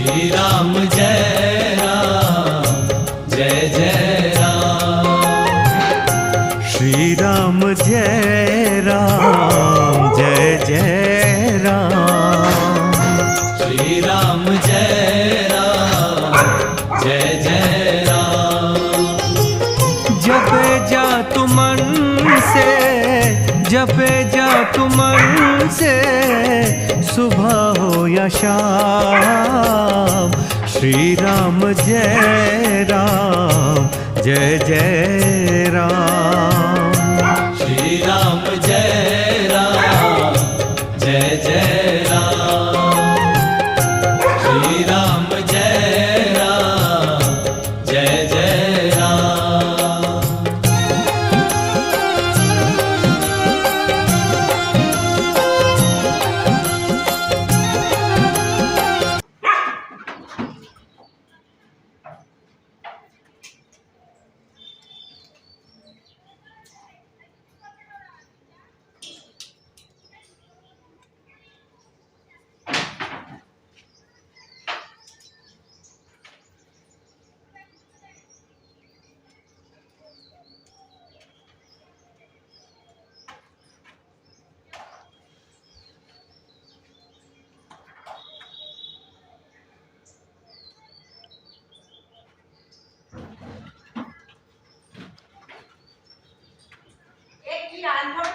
श्री राम जय राम जय जय राम। श्री राम जय राम जय जय राम। श्री राम जय राम जय जय राम। जपे जा तू मन से, जपे जा तू मन से, सुबह हो या शाम। श्री राम जय राम जय जय राम। श्री राम जय राम जय जय राम। श्री राम जय राम जय जय राम।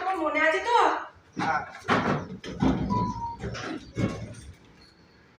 তোমার মনে আছে তো?